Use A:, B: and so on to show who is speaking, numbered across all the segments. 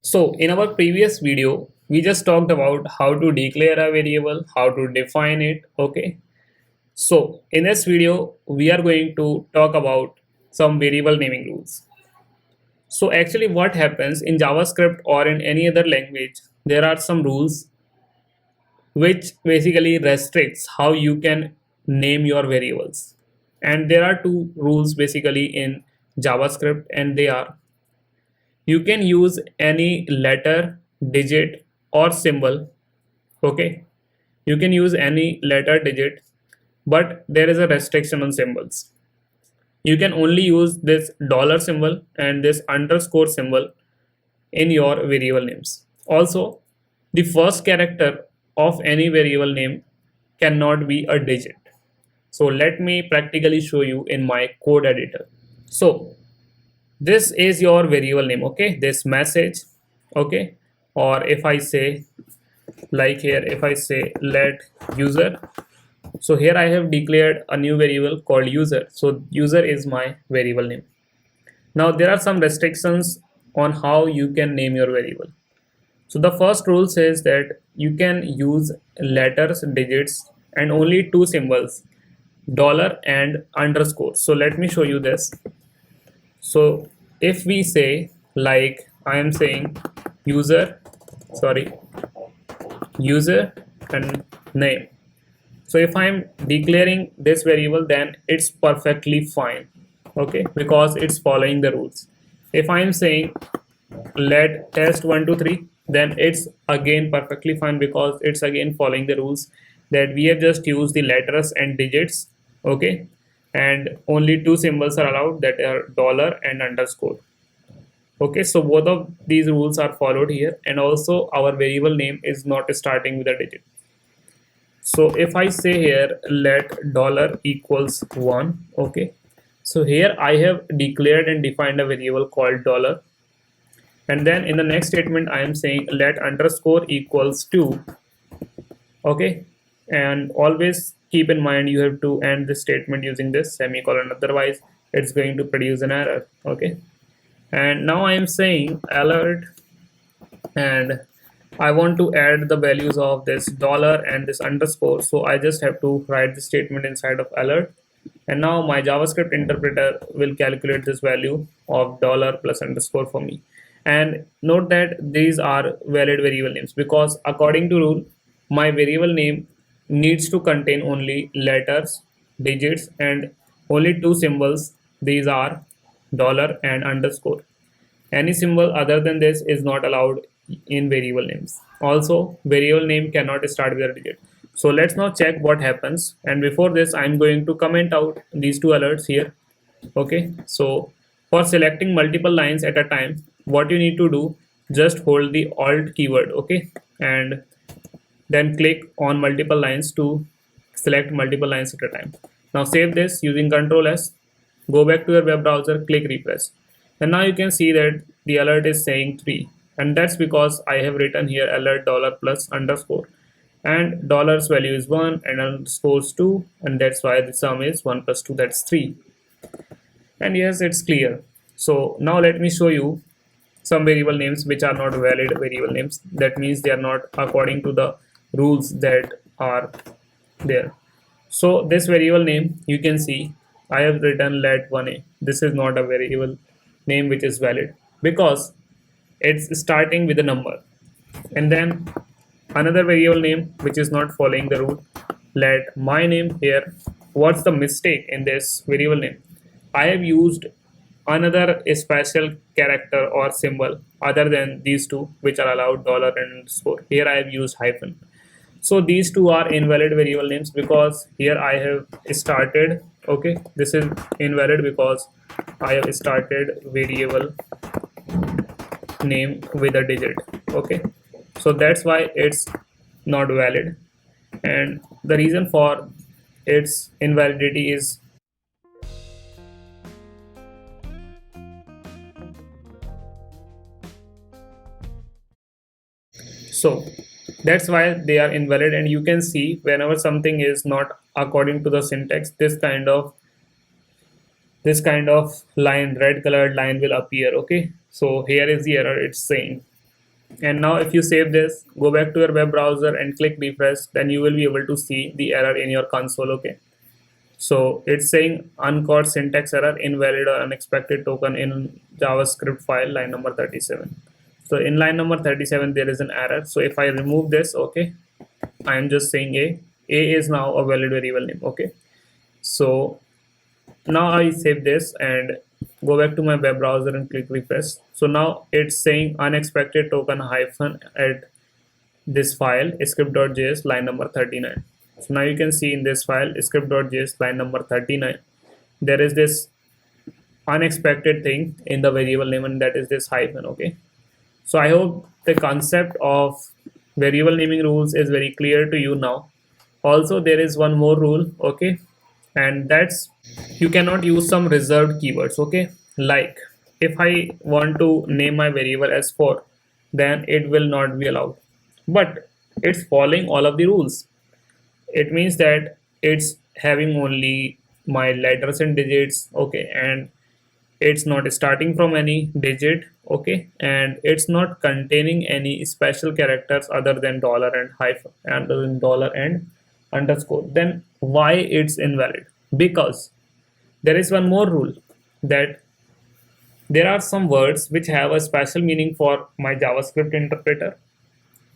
A: So in our previous video, we just talked about how to declare a variable, how to define it. Okay. So in this video, we are going to talk about some variable naming rules. So actually what happens in JavaScript or in any other language, there are some rules which basically restricts how you can name your variables. And there are two rules basically in JavaScript, and they are: you can use any letter, digit, or symbol. Okay, you can use any letter, digit, but there is a restriction on symbols. You can only use this dollar symbol and this underscore symbol in your variable names. Also, the first character of any variable name cannot be a digit. So let me practically show you in my code editor. So this is your variable name, okay, this message, okay. Or if I say, like here, if I say let user, so here I have declared a new variable called user. So user is my variable name. Now there are some restrictions on how you can name your variable. So the first rule says that you can use letters, digits, and only two symbols, dollar and underscore. So let me show you this. So if we say, like I am saying user, sorry, user and name. So if I'm declaring this variable, then it's perfectly fine, okay, because it's following the rules. If I'm saying let test123, then it's again perfectly fine because it's again following the rules that we have just used the letters and digits, okay, and only two symbols are allowed, that are dollar and underscore. Okay, so both of these rules are followed here, and also our variable name is not starting with a digit. So if I say here let dollar equals 1, okay, so here I have declared and defined a variable called dollar, and then in the next statement I am saying let underscore equals 2, okay, and always keep in mind you have to end this statement using this semicolon, otherwise it's going to produce an error, okay. And now I am saying alert, and I want to add the values of this dollar and this underscore, so I just have to write the statement inside of alert, and now my JavaScript interpreter will calculate this value of dollar plus underscore for me. And note that these are valid variable names, because according to rule my variable name needs to contain only letters, digits, and only two symbols. These are dollar and underscore. Any symbol other than this is not allowed in variable names. Also, variable name cannot start with a digit. So let's now check what happens. And before this, I'm going to comment out these two alerts here. Okay, so for selecting multiple lines at a time, what you need to do, just hold the Alt keyword, okay, and then click on multiple lines to select multiple lines at a time. Now save this using Ctrl S, go back to your web browser, click refresh, and now you can see that the alert is saying 3, and that's because I have written here alert dollar plus underscore, and dollar's value is 1 and underscores 2, and that's why the sum is 1 plus 2, that's 3. And yes, it's clear. So now let me show you some variable names which are not valid variable names. That means they are not according to the rules that are there. So this variable name, you can see I have written let1a. This is not a variable name which is valid because it's starting with a number. And then another variable name which is not following the rule, let my name here. What's the mistake in this variable name? I have used another special character or symbol other than these two which are allowed, dollar and underscore. Here I have used hyphen. So these two are invalid variable names because here I have started, okay, this is invalid because I have started variable name with a digit, okay, so that's why it's not valid. And the reason for its invalidity is, so that's why they are invalid. And you can see whenever something is not according to the syntax, this kind of line, red colored line will appear, okay. So here is the error it's saying. And now if you save this, go back to your web browser and click refresh, then you will be able to see the error in your console. Okay, so it's saying uncaught syntax error, invalid or unexpected token in JavaScript file, line number 37. So in line number 37 there is an error. So if I remove this, okay, I am just saying a is now a valid variable name. Okay, so now I save this and go back to my web browser and click refresh. So now it's saying unexpected token hyphen at this file script.js, line number 39. So now you can see in this file script.js, line number 39, there is this unexpected thing in the variable name, and that is this hyphen. Okay, so I hope the concept of variable naming rules is very clear to you now. Also there is one more rule, okay, and that's you cannot use some reserved keywords. Okay, like if I want to name my variable as 4, then it will not be allowed, but it's following all of the rules. It means that it's having only my letters and digits. Okay, and it's not starting from any digit. Okay, and it's not containing any special characters other than dollar and hyphen and other than dollar and underscore. Then why it's invalid? Because there is one more rule, that there are some words which have a special meaning for my JavaScript interpreter.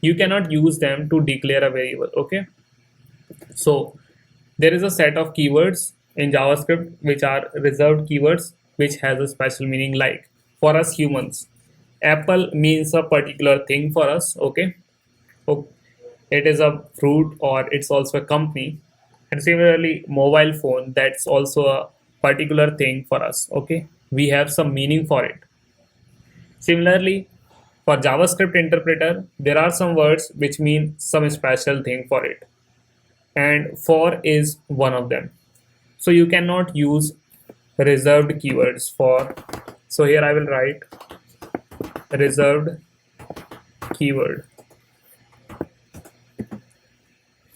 A: You cannot use them to declare a variable. Okay, so there is a set of keywords in JavaScript which are reserved keywords which has a special meaning. Like for us humans, apple means a particular thing for us. Okay, so it is a fruit or it's also a company. And similarly mobile phone, that's also a particular thing for us. Okay, we have some meaning for it. Similarly, for JavaScript interpreter, there are some words which mean some special thing for it, and for is one of them. So you cannot use reserved keywords for. So here I will write reserved keyword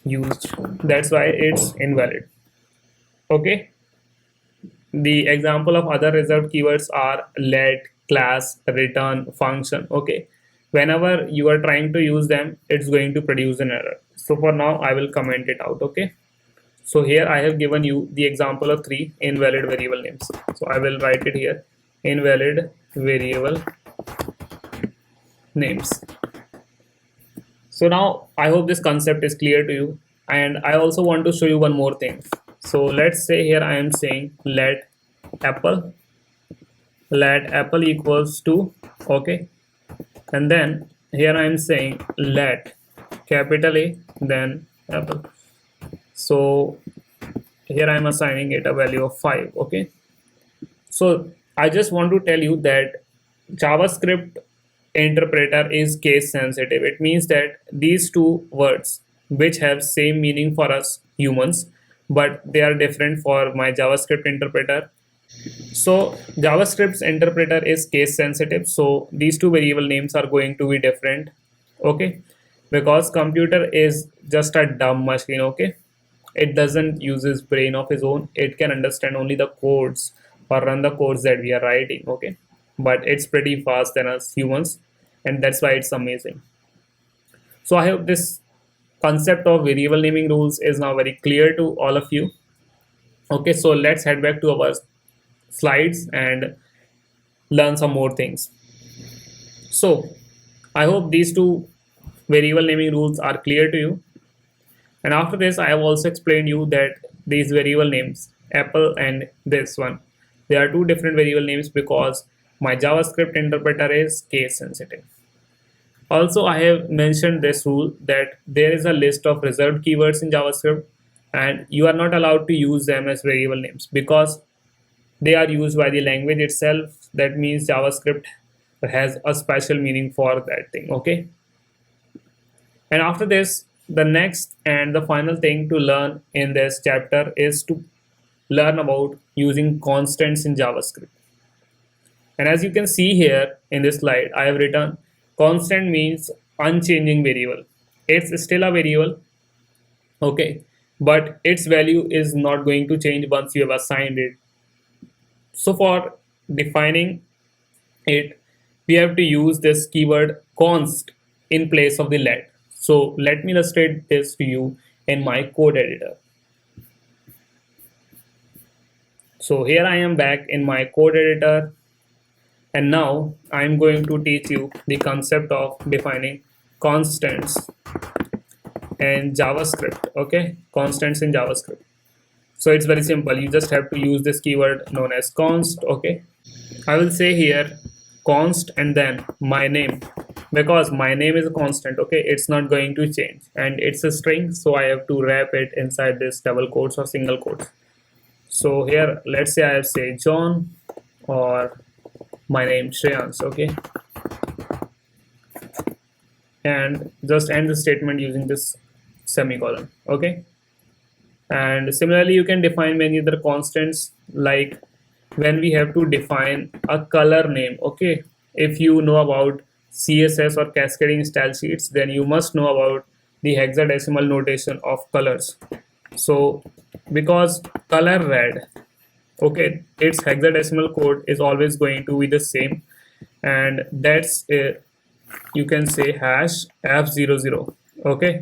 A: used. That's why it's invalid. Okay, the example of other reserved keywords are let, class, return, function. Okay, whenever you are trying to use them, it's going to produce an error. So for now I will comment it out. Okay, so here I have given you the example of 3 invalid variable names. So I will write it here, invalid variable names. So now I hope this concept is clear to you, and I also want to show you one more thing. So let's say here I am saying let apple equals to, okay, and then here I am saying let capital A, then apple. So here I am assigning it a value of 5. Okay, so I just want to tell you that JavaScript interpreter is case sensitive. It means that these two words which have same meaning for us humans, but they are different for my JavaScript interpreter. So JavaScript's interpreter is case sensitive, so these two variable names are going to be different. Okay, because computer is just a dumb machine. Okay, it doesn't use its brain of its own. It can understand only the codes or run the codes that we are writing. Okay, but it's pretty fast than us humans, and that's why it's amazing. So I hope this concept of variable naming rules is now very clear to all of you. Okay, so let's head back to our slides and learn some more things. So I hope these two variable naming rules are clear to you. And after this, I have also explained you that these variable names, apple and this one, they are two different variable names because my JavaScript interpreter is case sensitive. Also, I have mentioned this rule that there is a list of reserved keywords in JavaScript and you are not allowed to use them as variable names because they are used by the language itself. That means JavaScript has a special meaning for that thing. Okay, and after this, the next and the final thing to learn in this chapter is to learn about using constants in JavaScript. And as you can see here in this slide, I have written constant means unchanging variable. It's still a variable, okay, but its value is not going to change once you have assigned it. So for defining it, we have to use this keyword const in place of the let. So let me illustrate this to you in my code editor. So here I am back in my code editor, and now I'm going to teach you the concept of defining constants in JavaScript. Okay, constants in JavaScript. So it's very simple. You just have to use this keyword known as const. Okay, I will say here const and then my name, because my name is a constant. Okay, it's not going to change, and it's a string, so I have to wrap it inside this double quotes or single quotes. So here, let's say I have say John or my name Shreyans. Okay, and just end the statement using this semicolon. Okay, and similarly you can define many other constants, like when we have to define a color name. Okay, if you know about CSS or cascading style sheets, then you must know about the hexadecimal notation of colors. So because color red, okay, its hexadecimal code is always going to be the same, and that's you can say hash f00. Okay,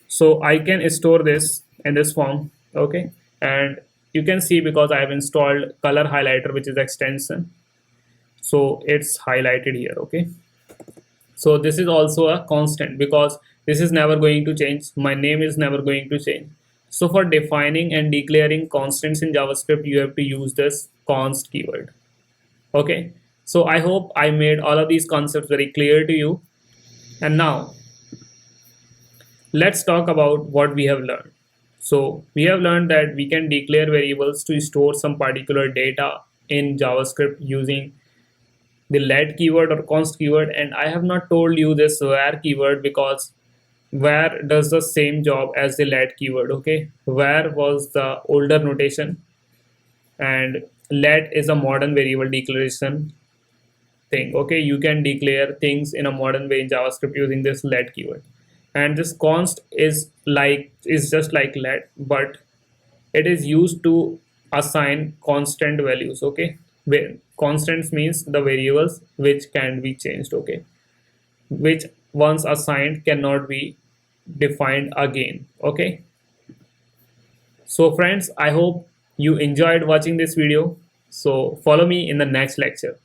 A: so I can store this in this form. Okay, and you can see because I have installed color highlighter, which is extension, so it's highlighted here. Okay, so this is also a constant because this is never going to change, my name is never going to change. So for defining and declaring constants in JavaScript, you have to use this const keyword. Okay, so I hope I made all of these concepts very clear to you. And now let's talk about what we have learned. So we have learned that we can declare variables to store some particular data in JavaScript using the let keyword or const keyword. And I have not told you this where keyword because where does the same job as the let keyword. Okay, where was the older notation, and let is a modern variable declaration thing. Okay, you can declare things in a modern way in JavaScript using this let keyword. And this const is just like let, but it is used to assign constant values. Okay, where constants means the variables which can be changed. Okay, which once assigned cannot be defined again. Okay, so friends, I hope you enjoyed watching this video. So follow me in the next lecture.